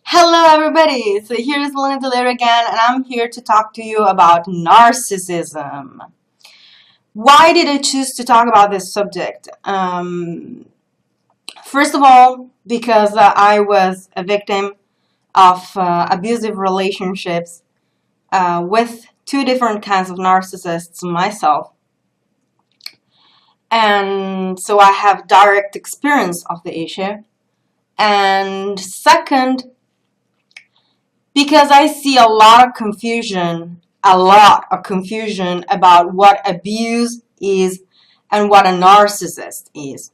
Hello everybody, so here's Linda Later again, and I'm here to talk to you about narcissism. Why did I choose to talk about this subject? First of all, because I was a victim of abusive relationships with two different kinds of narcissists myself. And so I have direct experience of the issue. And second, because I see a lot of confusion about what abuse is and what a narcissist is.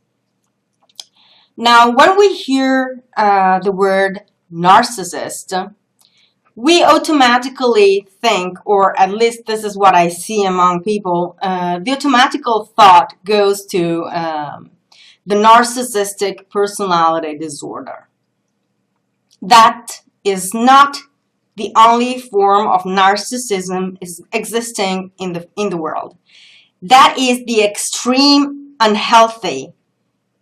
Now, when we hear the word narcissist, we automatically think, or at least this is what I see among people, the automatical thought goes to the narcissistic personality disorder. That is not the only form of narcissism is existing in the world. That is the extreme unhealthy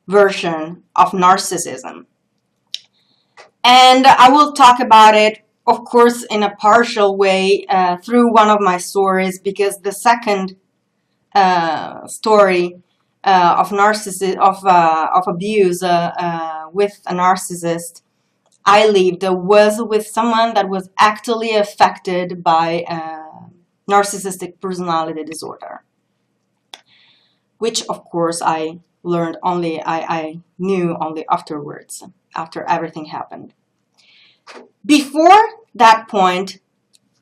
version of narcissism. And I will talk about it, of course, in a partial way through one of my stories, because the second story of abuse with a narcissist I lived was with someone that was actually affected by narcissistic personality disorder, which of course I learned only, I knew only afterwards, after everything happened. Before that point,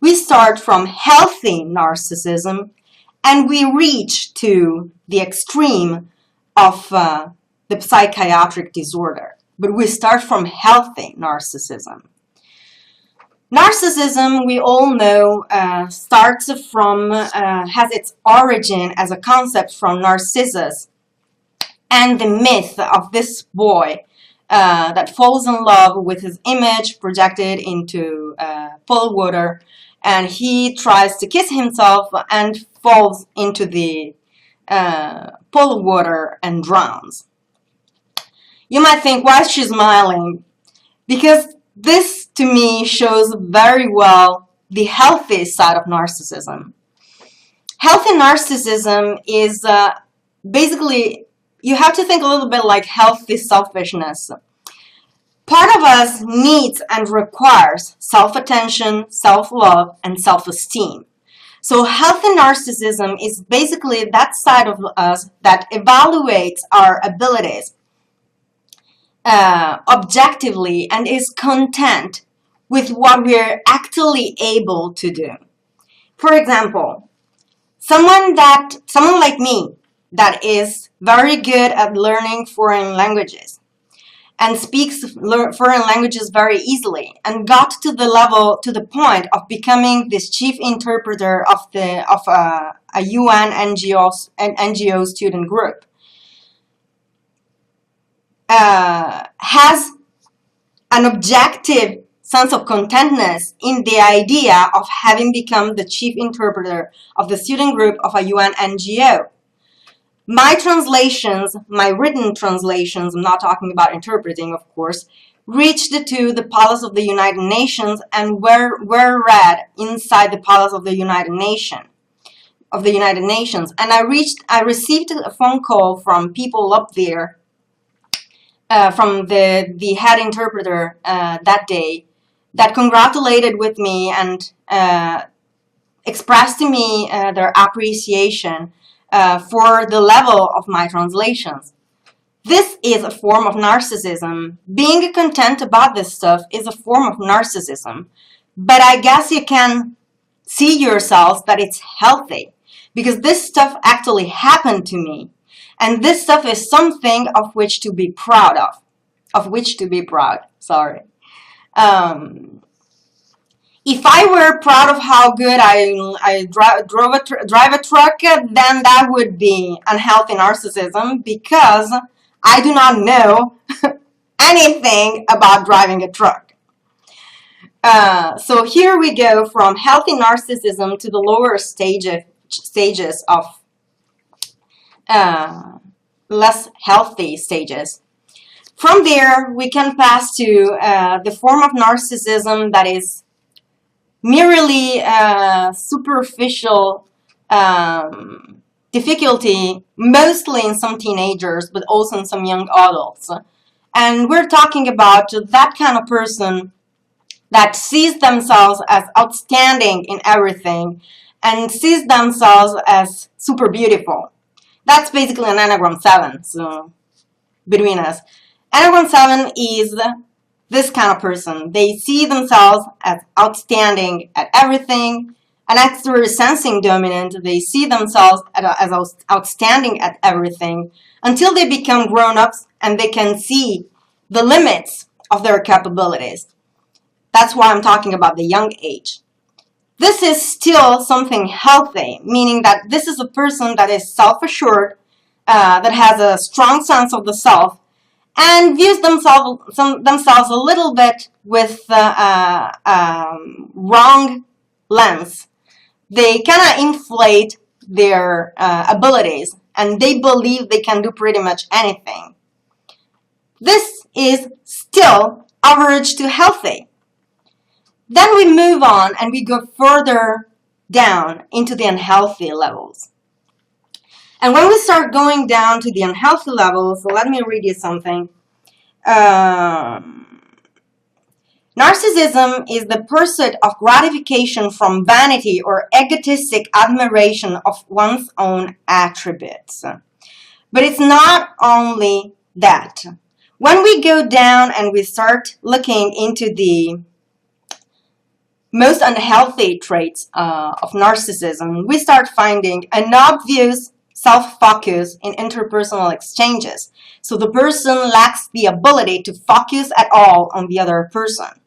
we start from healthy narcissism and we reach to the extreme of the psychiatric disorder. But we start from healthy narcissism. Narcissism, we all know, starts from, has its origin as a concept from Narcissus and the myth of this boy that falls in love with his image projected into pool water, and he tries to kiss himself and falls into the pool water and drowns. You might think, why is she smiling? Because this, to me, shows very well the healthy side of narcissism. Healthy narcissism is basically, you have to think a little bit like healthy selfishness. Part of us needs and requires self-attention, self-love, and self-esteem. So healthy narcissism is basically that side of us that evaluates our abilities objectively and is content with what we're actually able to do. For example, someone like me that is very good at learning foreign languages and speaks foreign languages very easily and got to the point of becoming this chief interpreter of a UN NGO student group. Has an objective sense of contentness in the idea of having become the chief interpreter of the student group of a UN NGO. My translations, my written translations, I'm not talking about interpreting, of course, reached to the Palace of the United Nations and were read inside the Palace of the United Nations. And I received a phone call from people up there, from the head interpreter that day, that congratulated with me and expressed to me their appreciation for the level of my translations. This is a form of narcissism. Being content about this stuff is a form of narcissism. But I guess you can see yourselves that it's healthy, because this stuff actually happened to me. And this stuff is something of which to be proud of. Sorry. If I were proud of how good I drive a truck, then that would be unhealthy narcissism, because I do not know anything about driving a truck. So here we go from healthy narcissism to the lower stages of less healthy stages. From there, we can pass to the form of narcissism that is merely superficial difficulty, mostly in some teenagers, but also in some young adults. And we're talking about that kind of person that sees themselves as outstanding in everything and sees themselves as super beautiful. That's basically an Enneagram 7, so between us. Enneagram 7 is this kind of person. They see themselves as outstanding at everything. An extrovert sensing dominant, they see themselves as outstanding at everything until they become grown-ups and they can see the limits of their capabilities. That's why I'm talking about the young age. This is still something healthy, meaning that this is a person that is self-assured, that has a strong sense of the self, and views themselves a little bit with wrong lens. They kind of inflate their abilities, and they believe they can do pretty much anything. This is still average to healthy. Then we move on and we go further down into the unhealthy levels. And when we start going down to the unhealthy levels, let me read you something. Narcissism is the pursuit of gratification from vanity or egotistic admiration of one's own attributes. But it's not only that. When we go down and we start looking into the most unhealthy traits of narcissism, we start finding an obvious self-focus in interpersonal exchanges. So the person lacks the ability to focus at all on the other person.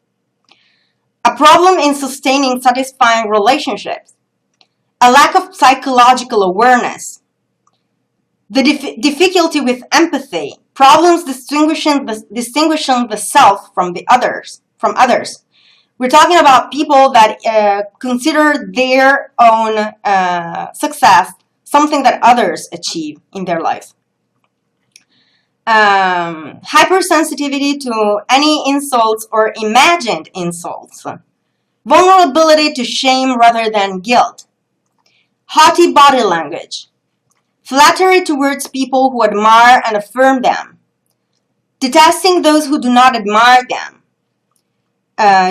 A problem in sustaining satisfying relationships. A lack of psychological awareness. The difficulty with empathy. Problems distinguishing the self from others. We're talking about people that consider their own success something that others achieve in their life. Hypersensitivity to any insults or imagined insults. Vulnerability to shame rather than guilt. Haughty body language. Flattery towards people who admire and affirm them. Detesting those who do not admire them.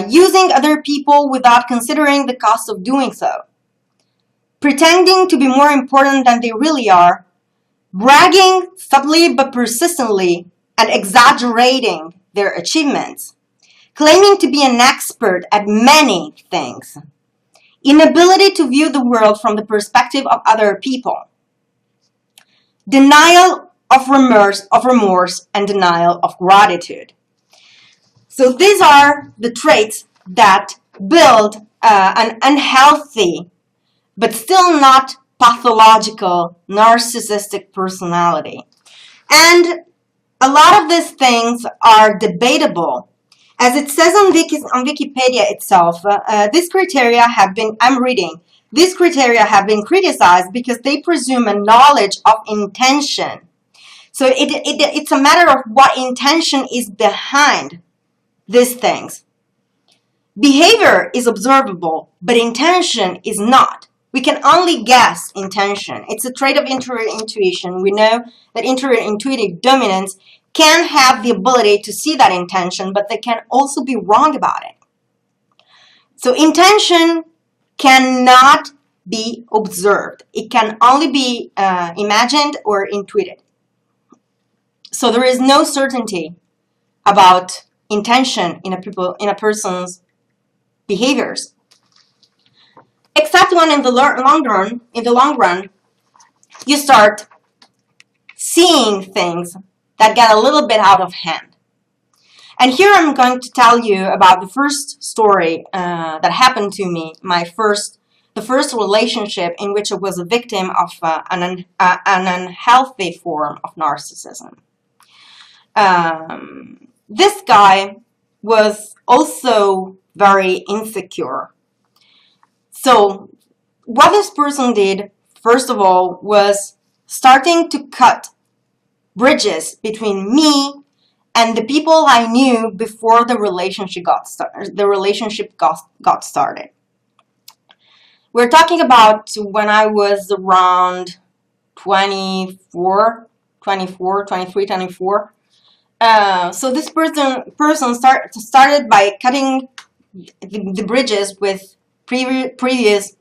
Using other people without considering the cost of doing so. Pretending to be more important than they really are. Bragging subtly but persistently and exaggerating their achievements. Claiming to be an expert at many things. Inability to view the world from the perspective of other people. Denial of remorse and denial of gratitude. So these are the traits that build an unhealthy but still not pathological narcissistic personality. And a lot of these things are debatable. As it says on Wikipedia itself, these criteria have been, these criteria have been criticized because they presume a knowledge of intention. So it's a matter of what intention is behind these things. Behavior is observable, but intention is not. We can only guess intention. It's a trait of interior intuition. We know that interior intuitive dominants can have the ability to see that intention, but they can also be wrong about it. So intention cannot be observed. It can only be imagined or intuited. So there is no certainty about intention in a person's behaviors. Except when in the long run, you start seeing things that get a little bit out of hand. And here I'm going to tell you about the first story that happened to me, the first relationship in which I was a victim of an unhealthy form of narcissism. This guy was also very insecure. So what this person did, first of all, was starting to cut bridges between me and the people I knew before the relationship got started. We're talking about when I was around 24, 23, 24. So this person started by cutting the bridges with previous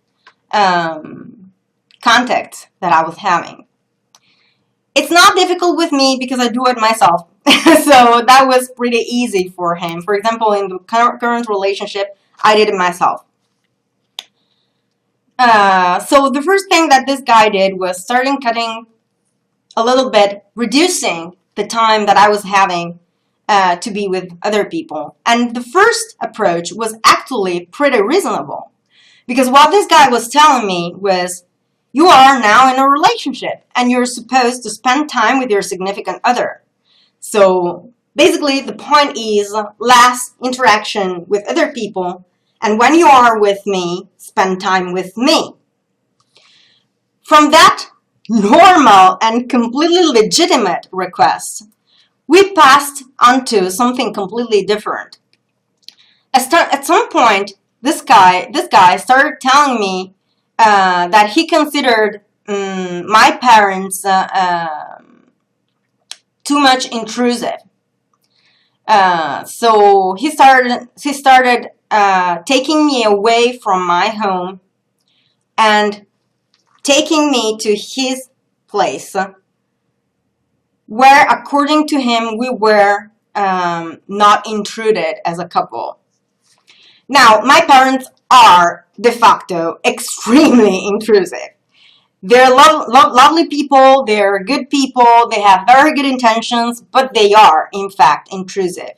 contacts that I was having. It's not difficult with me because I do it myself. So that was pretty easy for him. For example, in the current relationship, I did it myself. So the first thing that this guy did was starting cutting a little bit, reducing the time that I was having to be with other people. And the first approach was actually pretty reasonable, because what this guy was telling me was, you are now in a relationship and you're supposed to spend time with your significant other. So basically the point is less interaction with other people, and when you are with me, spend time with me. From that normal and completely legitimate request, we passed on to something completely different. At some point, this guy started telling me that he considered my parents too much intrusive. So he started taking me away from my home and taking me to his place, where, according to him, we were not intruded as a couple. Now, my parents are de facto extremely intrusive. They're lovely people, they're good people, they have very good intentions, but they are, in fact, intrusive.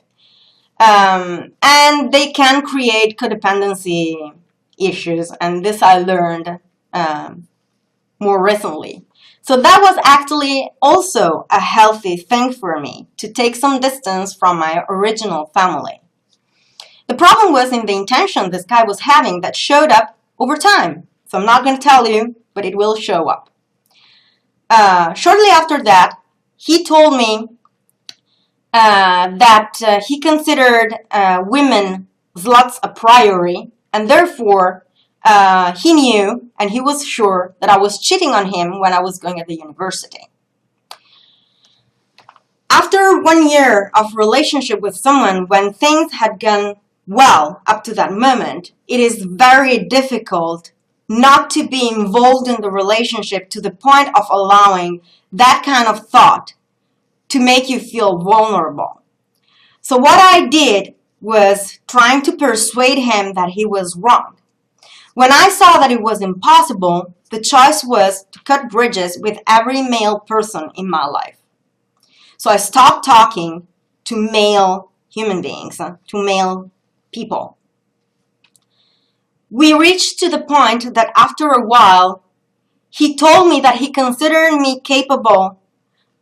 And they can create codependency issues, and this I learned more recently. So that was actually also a healthy thing for me, to take some distance from my original family. The problem was in the intention this guy was having that showed up over time. So I'm not going to tell you, but it will show up. Shortly after that, he told me that he considered women sluts a priori, and therefore he knew and he was sure that I was cheating on him when I was going at the university. After 1 year of relationship with someone, when things had gone well up to that moment, it is very difficult not to be involved in the relationship to the point of allowing that kind of thought to make you feel vulnerable. So what I did was trying to persuade him that he was wrong. When I saw that it was impossible, the choice was to cut bridges with every male person in my life. So I stopped talking to male human beings, to male people. We reached to the point that after a while, he told me that he considered me capable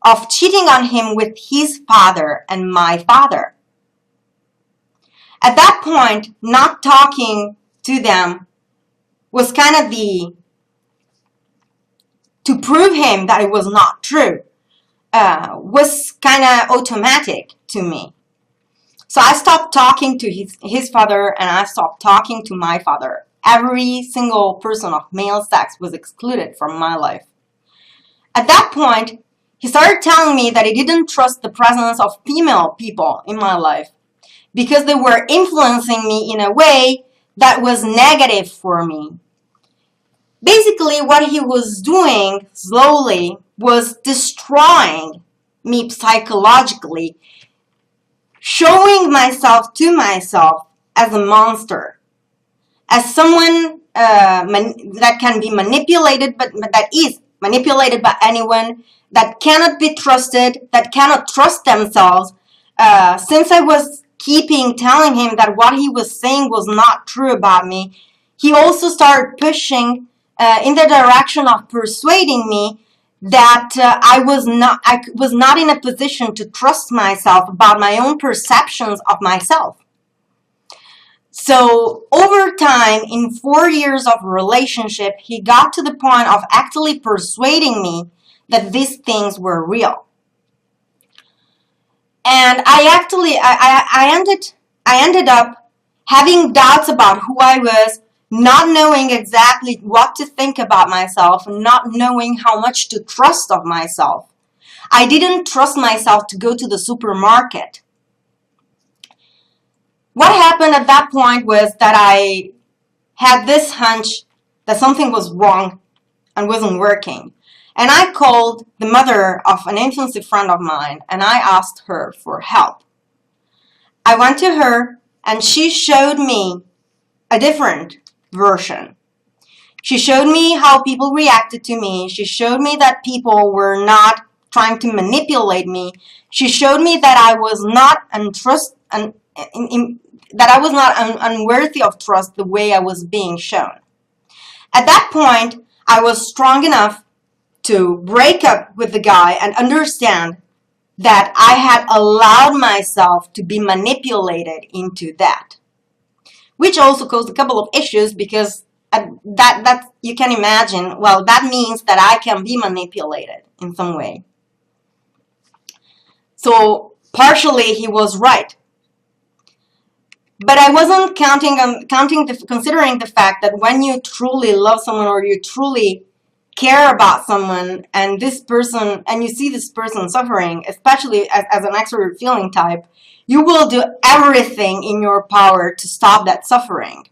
of cheating on him with his father and my father. At that point, not talking to them was kind of to prove him that it was not true, was kind of automatic to me. So I stopped talking to his father, and I stopped talking to my father. Every single person of male sex was excluded from my life. At that point, he started telling me that he didn't trust the presence of female people in my life because they were influencing me in a way that was negative for me. Basically, what he was doing slowly was destroying me psychologically, showing myself to myself as a monster, as someone that can be manipulated, but that is manipulated by anyone, that cannot be trusted, that cannot trust themselves. Since I was keeping telling him that what he was saying was not true about me, he also started pushing in the direction of persuading me that I was not in a position to trust myself about my own perceptions of myself. So over time, in 4 years of relationship, he got to the point of actually persuading me that these things were real. And I ended up having doubts about who I was, not knowing exactly what to think about myself, not knowing how much to trust of myself. I didn't trust myself to go to the supermarket. What happened at that point was that I had this hunch that something was wrong and wasn't working. And I called the mother of an infancy friend of mine and I asked her for help. I went to her and she showed me a different version. She showed me how people reacted to me. She showed me that people were not trying to manipulate me. She showed me that I was not unworthy of trust the way I was being shown. At that point, I was strong enough to break up with the guy and understand that I had allowed myself to be manipulated into that. Which also caused a couple of issues because that you can imagine, well, that means that I can be manipulated in some way. So partially he was right. But I wasn't considering the fact that when you truly love someone or you truly care about someone and you see this person suffering, especially as an extrovert feeling type, you will do everything in your power to stop that suffering.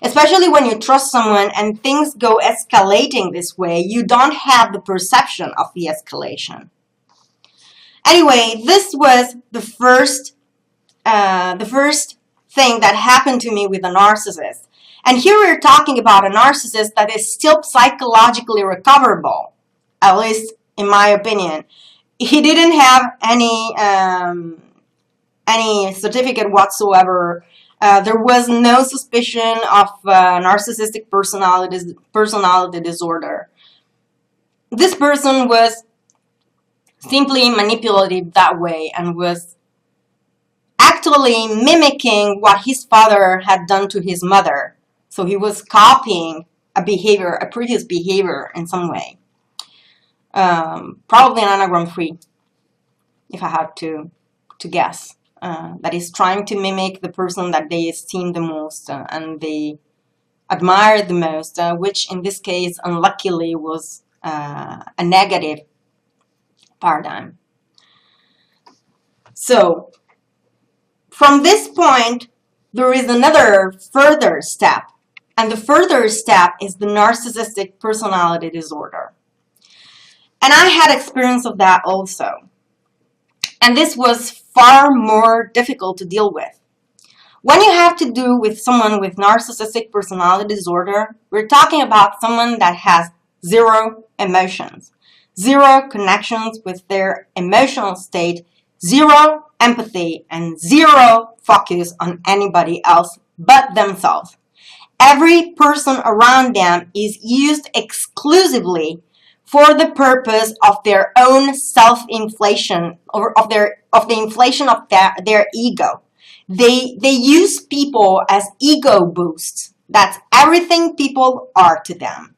Especially when you trust someone and things go escalating this way, you don't have the perception of the escalation. Anyway, this was the first thing that happened to me with a narcissist. And here we're talking about a narcissist that is still psychologically recoverable, at least in my opinion. He didn't have any certificate whatsoever. There was no suspicion of narcissistic personality disorder. This person was simply manipulative that way and was actually mimicking what his father had done to his mother. So he was copying a previous behavior in some way. Probably an anagram 3, if I had to guess. That is trying to mimic the person that they esteem the most and they admire the most, which in this case, unluckily, was a negative paradigm. So, from this point, there is another further step. And the further step is the narcissistic personality disorder. And I had experience of that also. And this was far more difficult to deal with. When you have to do with someone with narcissistic personality disorder, we're talking about someone that has zero emotions, zero connections with their emotional state, zero empathy, and zero focus on anybody else but themselves. Every person around them is used exclusively for the purpose of their own self-inflation, or of the inflation of their ego. They use people as ego boosts. That's everything people are to them.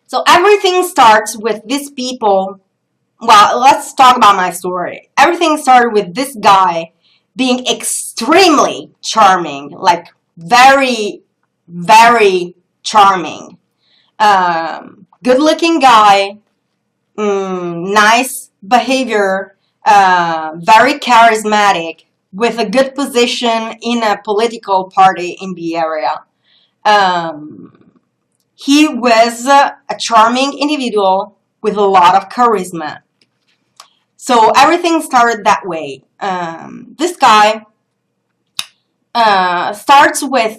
So everything starts with these people. Well, let's talk about my story. Everything started with this guy being extremely charming, like very, very charming. Good-looking guy, nice behavior, very charismatic, with a good position in a political party in the area. He was a charming individual with a lot of charisma. So everything started that way. This guy starts with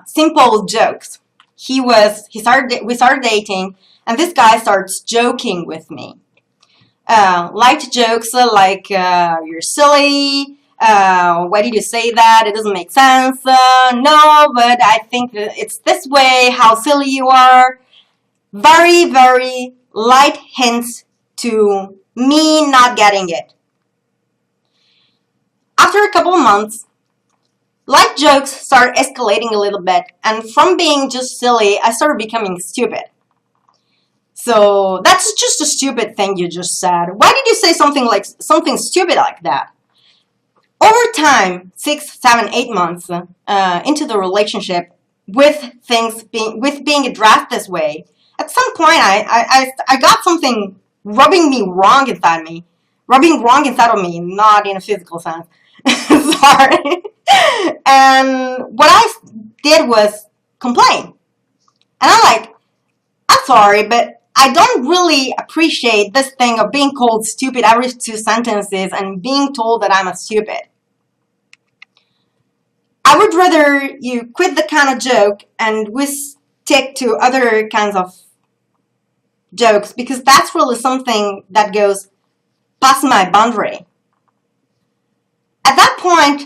simple jokes. We started dating, and this guy starts joking with me. Light jokes like, you're silly, why did you say that, it doesn't make sense, no, but I think it's this way, how silly you are. Very, very light hints to me not getting it. After a couple of months, light jokes started escalating a little bit, and from being just silly, I started becoming stupid. So that's just a stupid thing you just said. Why did you say something stupid like that? Over time, 6, 7, 8 months into the relationship, with being addressed this way, at some point I got something rubbing wrong inside of me, not in a physical sense. Sorry. And what I did was complain. And I'm like, I'm sorry, but I don't really appreciate this thing of being called stupid every 2 sentences and being told that I'm a stupid. I would rather you quit the kind of joke and we stick to other kinds of jokes, because that's really something that goes past my boundary. At that point,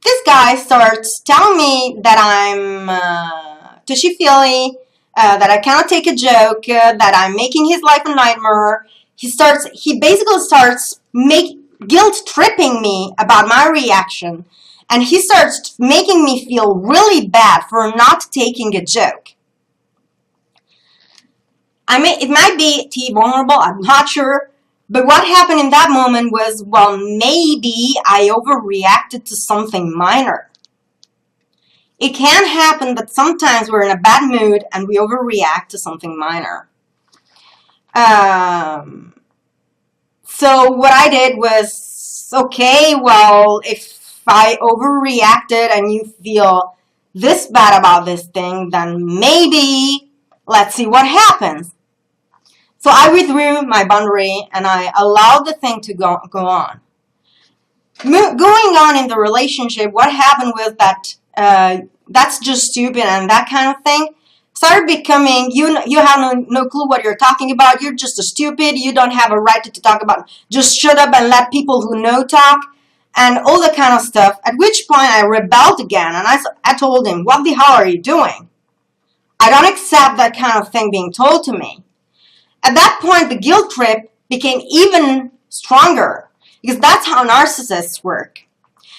this guy starts telling me that I'm touchy-feely, that I cannot take a joke, that I'm making his life a nightmare. He basically starts guilt-tripping me about my reaction, and he starts making me feel really bad for not taking a joke. It might be vulnerable, I'm not sure, but what happened in that moment was, well, maybe I overreacted to something minor. It can happen that sometimes we're in a bad mood and we overreact to something minor. So what I did was, okay, well, if I overreacted and you feel this bad about this thing, then maybe let's see what happens. So I withdrew my boundary and I allowed the thing to go on. Going on in the relationship, what happened was that that's just stupid and that kind of thing started becoming, you have no clue what you're talking about, you're just a stupid, you don't have a right to talk about, just shut up and let people who know talk, and all that kind of stuff, at which point I rebelled again, and I told him, what the hell are you doing? I don't accept that kind of thing being told to me. At that point, the guilt trip became even stronger, because that's how narcissists work.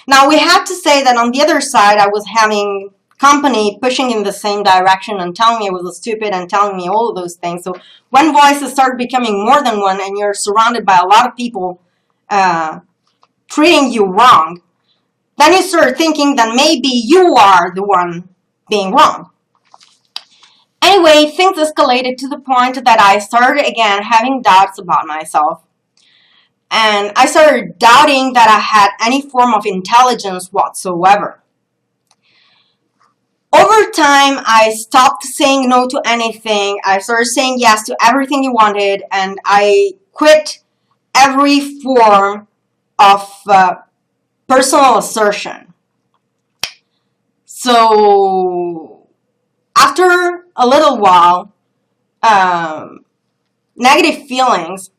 Now, we have to say that on the other side, I was having company pushing in the same direction and telling me I was stupid and telling me all of those things. So when voices start becoming more than one and you're surrounded by a lot of people treating you wrong, then you start thinking that maybe you are the one being wrong. Anyway, things escalated to the point that I started again having doubts about myself. And I started doubting that I had any form of intelligence whatsoever. Over time, I stopped saying no to anything. I started saying yes to everything he wanted, and I quit every form of personal assertion. So, after a little while, negative feelings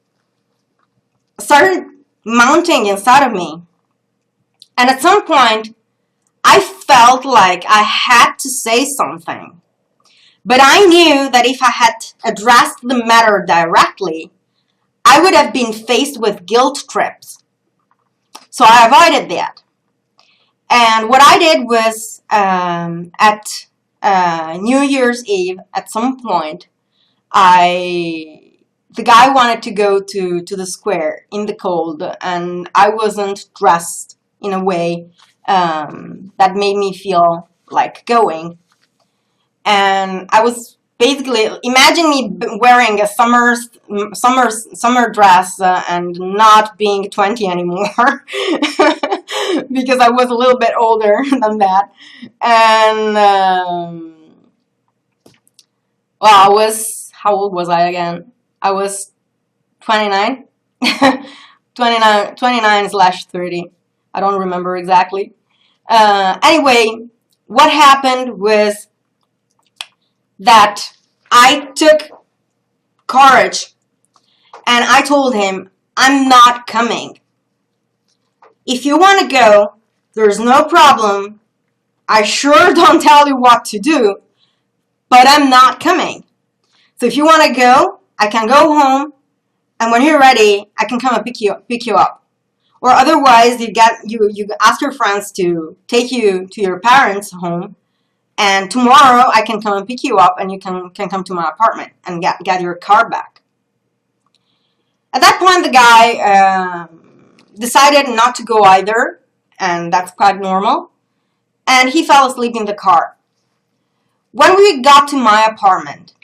started mounting inside of me. And at some point, I felt like I had to say something. But I knew that if I had addressed the matter directly, I would have been faced with guilt trips. So I avoided that. And what I did was, at New Year's Eve, at some point, the guy wanted to go to the square in the cold, and I wasn't dressed in a way that made me feel like going. And I was basically, imagine me wearing a summer dress and not being 20 anymore because I was a little bit older than that. And well, how old was I again? I was 29, 29/30. I don't remember exactly. Anyway, what happened was that I took courage and I told him, I'm not coming. If you want to go, there's no problem. I sure don't tell you what to do, but I'm not coming. So if you want to go, I can go home, and when you're ready, I can come and pick you up. Or otherwise, you ask your friends to take you to your parents' home, and tomorrow I can come and pick you up, and you can come to my apartment and get your car back. At that point, the guy decided not to go either, and that's quite normal, and he fell asleep in the car. When we got to my apartment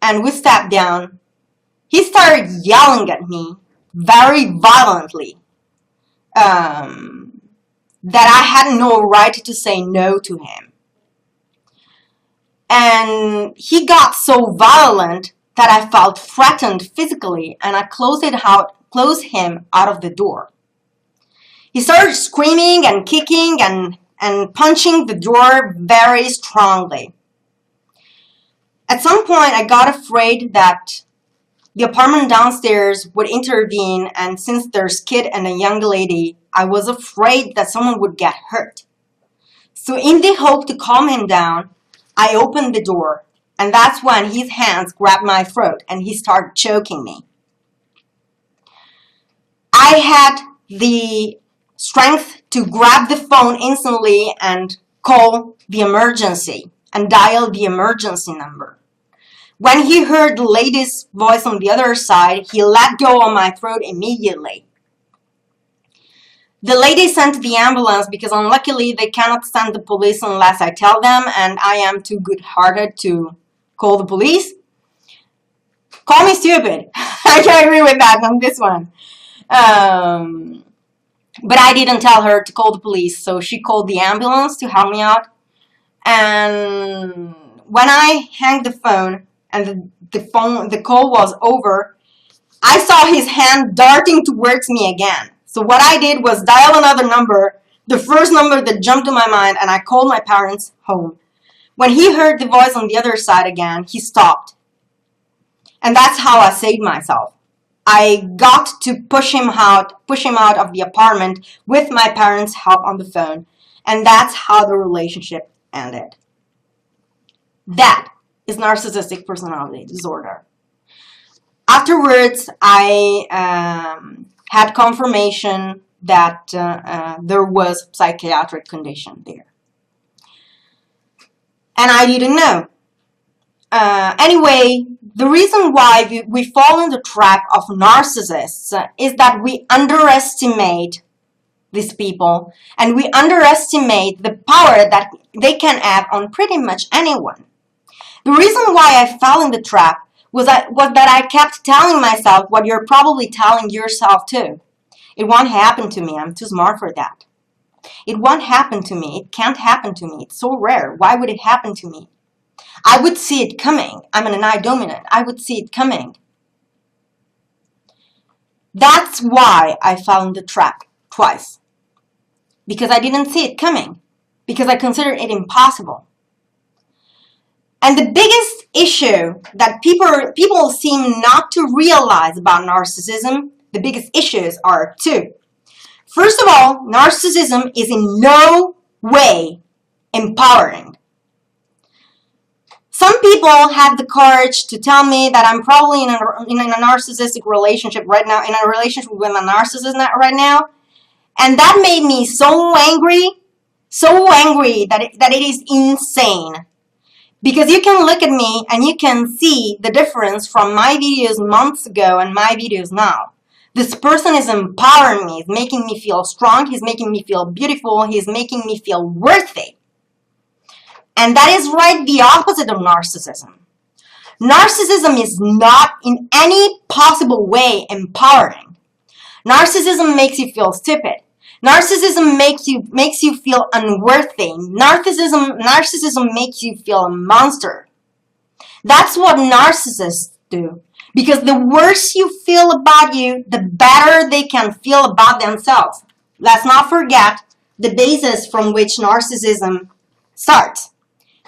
and we sat down, he started yelling at me very violently that I had no right to say no to him. And he got so violent that I felt threatened physically, and I closed him out of the door. He started screaming and kicking and punching the door very strongly. At some point, I got afraid that the apartment downstairs would intervene, and since there's a kid and a young lady, I was afraid that someone would get hurt. So in the hope to calm him down, I opened the door, and that's when his hands grabbed my throat and he started choking me. I had the strength to grab the phone instantly and call the emergency and dial the emergency number. When he heard the lady's voice on the other side, he let go of my throat immediately. The lady sent the ambulance because unluckily they cannot send the police unless I tell them, and I am too good-hearted to call the police. Call me stupid. I can agree with that on this one. But I didn't tell her to call the police, so she called the ambulance to help me out. And when I hung the phone and the call was over, I saw his hand darting towards me again. So what I did was dial another number, the first number that jumped to my mind, and I called my parents home. When he heard the voice on the other side again, he stopped. And that's how I saved myself. I got to push him out of the apartment with my parents' help on the phone, and that's how the relationship ended. That is narcissistic personality disorder. Afterwards, I had confirmation that there was psychiatric condition there. And I didn't know. Anyway, the reason why we fall in the trap of narcissists is that we underestimate these people, and we underestimate the power that they can have on pretty much anyone. The reason why I fell in the trap was that I kept telling myself what you're probably telling yourself too. It won't happen to me. I'm too smart for that. It won't happen to me. It can't happen to me. It's so rare. Why would it happen to me? I would see it coming. I'm an I dominant. I would see it coming. That's why I fell in the trap twice. Because I didn't see it coming. Because I considered it impossible. And the biggest issue that people seem not to realize about narcissism, the biggest issues are two. First of all, narcissism is in no way empowering. Some people have the courage to tell me that I'm probably in a narcissistic relationship right now, in a relationship with a narcissist right now, and that made me so angry that it is insane. Because you can look at me and you can see the difference from my videos months ago and my videos now. This person is empowering me. He's making me feel strong. He's making me feel beautiful. He's making me feel worthy. And that is right the opposite of narcissism. Narcissism is not in any possible way empowering. Narcissism makes you feel stupid. Narcissism makes you feel unworthy. Narcissism makes you feel a monster. That's what narcissists do. Because the worse you feel about you, the better they can feel about themselves. Let's not forget the basis from which narcissism starts,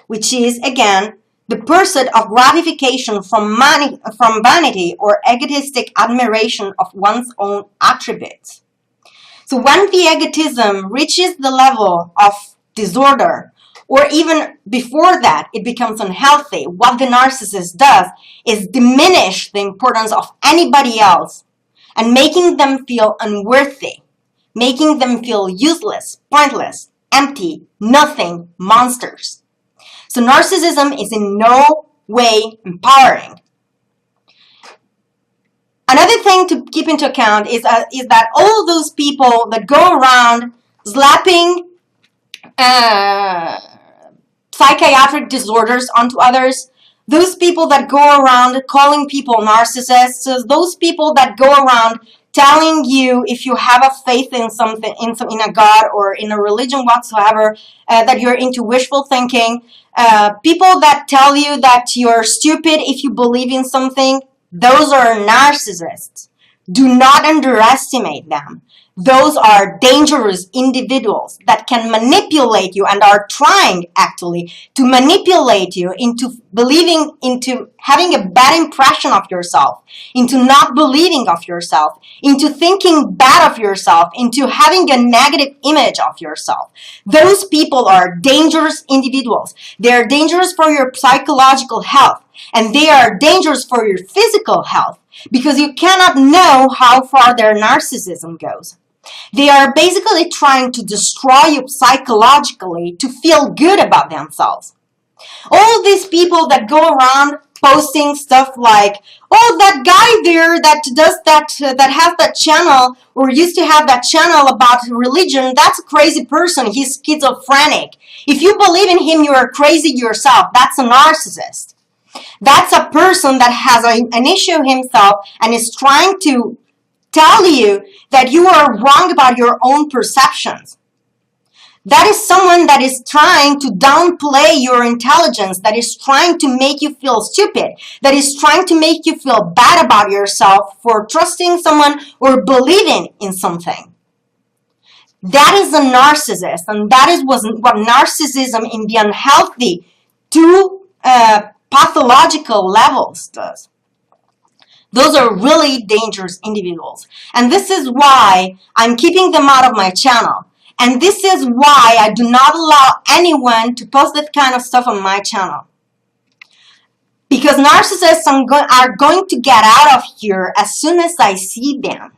which is, again, the pursuit of gratification from vanity or egotistic admiration of one's own attributes. So when the egotism reaches the level of disorder, or even before that, it becomes unhealthy, what the narcissist does is diminish the importance of anybody else and making them feel unworthy, making them feel useless, pointless, empty, nothing, monsters. So narcissism is in no way empowering. Another thing to keep into account is that all those people that go around slapping psychiatric disorders onto others, those people that go around calling people narcissists, those people that go around telling you, if you have a faith in something, in a God or in a religion whatsoever, that you're into wishful thinking, people that tell you that you're stupid if you believe in something, those are narcissists. Do not underestimate them. Those are dangerous individuals that can manipulate you and are trying actually to manipulate you into believing, into having a bad impression of yourself, into not believing of yourself, into thinking bad of yourself, into having a negative image of yourself. Those people are dangerous individuals. They are dangerous for your psychological health, and they are dangerous for your physical health, because you cannot know how far their narcissism goes. They are basically trying to destroy you psychologically to feel good about themselves. All these people that go around posting stuff like, oh, that guy there that does that, that has that channel or used to have that channel about religion, that's a crazy person. He's schizophrenic. If you believe in him, you are crazy yourself. That's a narcissist. That's a person that has an issue himself and is trying to tell you that you are wrong about your own perceptions. That is someone that is trying to downplay your intelligence, that is trying to make you feel stupid, that is trying to make you feel bad about yourself for trusting someone or believing in something. That is a narcissist, and that is what narcissism in the unhealthy to pathological levels does. Those are really dangerous individuals. And this is why I'm keeping them out of my channel. And this is why I do not allow anyone to post that kind of stuff on my channel. Because narcissists are going to get out of here as soon as I see them.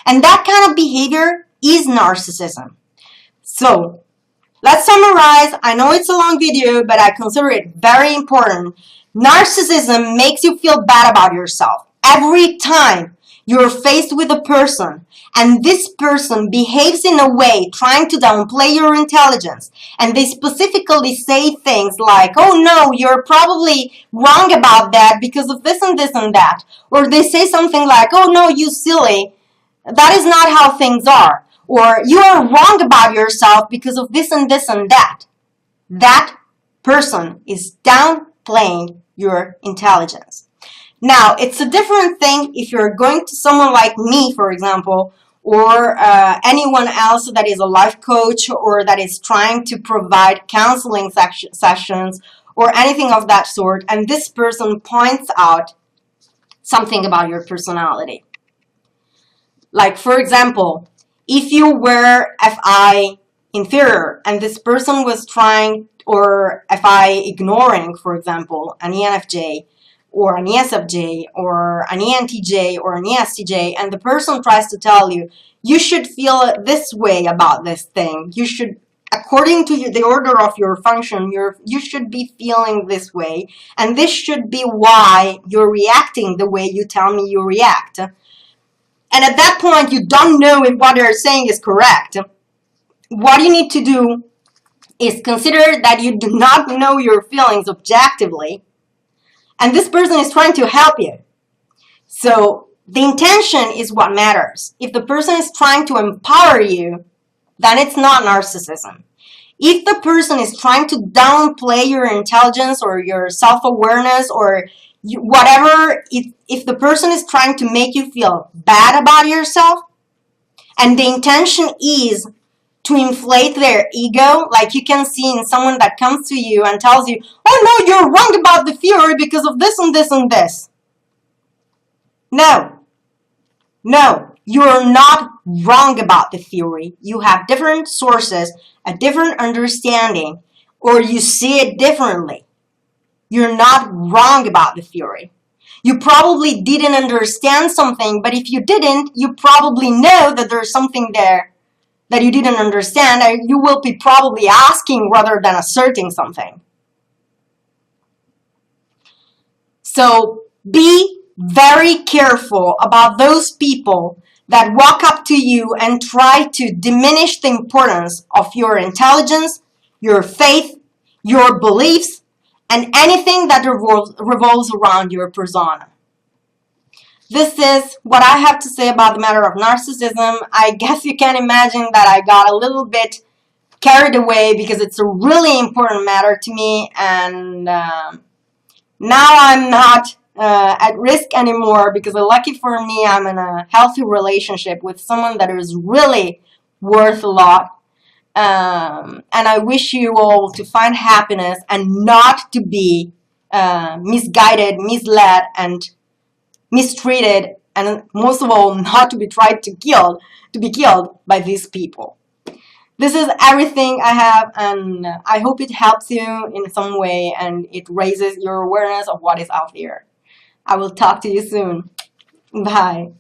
And that kind of behavior is narcissism. So, let's summarize. I know it's a long video, but I consider it very important. Narcissism makes you feel bad about yourself. Every time you're faced with a person and this person behaves in a way trying to downplay your intelligence, and they specifically say things like, oh no, you're probably wrong about that because of this and this and that, or they say something like, oh no, you silly, that is not how things are, or you are wrong about yourself because of this and this and that. That person is downplaying your intelligence. Now, it's a different thing if you're going to someone like me, for example, or anyone else that is a life coach or that is trying to provide counseling sessions or anything of that sort, and this person points out something about your personality. Like, for example, if you were FI inferior and this person was trying, or FI ignoring, for example, an ENFJ, or an ESFJ, or an ENTJ, or an ESTJ, and the person tries to tell you, you should feel this way about this thing. You should, according to the order of your function, you should be feeling this way, and this should be why you're reacting the way you tell me you react. And at that point, you don't know if what they're saying is correct. What you need to do is consider that you do not know your feelings objectively, and this person is trying to help you. So the intention is what matters. If the person is trying to empower you, then it's not narcissism. If the person is trying to downplay your intelligence or your self-awareness or whatever, if the person is trying to make you feel bad about yourself, and the intention is to inflate their ego, like you can see in someone that comes to you and tells you, oh no, you're wrong about the theory because of this and this and this. No, you're not wrong about the theory. You have different sources, a different understanding, or you see it differently. You're not wrong about the theory. You probably didn't understand something, but if you didn't, you probably know that there's something there that you didn't understand, and you will be probably asking rather than asserting something. So be very careful about those people that walk up to you and try to diminish the importance of your intelligence, your faith, your beliefs, and anything that revolves around your persona. This is what I have to say about the matter of narcissism. I guess you can imagine that I got a little bit carried away because it's a really important matter to me, and now I'm not at risk anymore because lucky for me, I'm in a healthy relationship with someone that is really worth a lot. And I wish you all to find happiness and not to be misguided, misled, and mistreated, and most of all, not to be tried to be killed by these people. This is everything I have, and I hope it helps you in some way and it raises your awareness of what is out there. I will talk to you soon. Bye.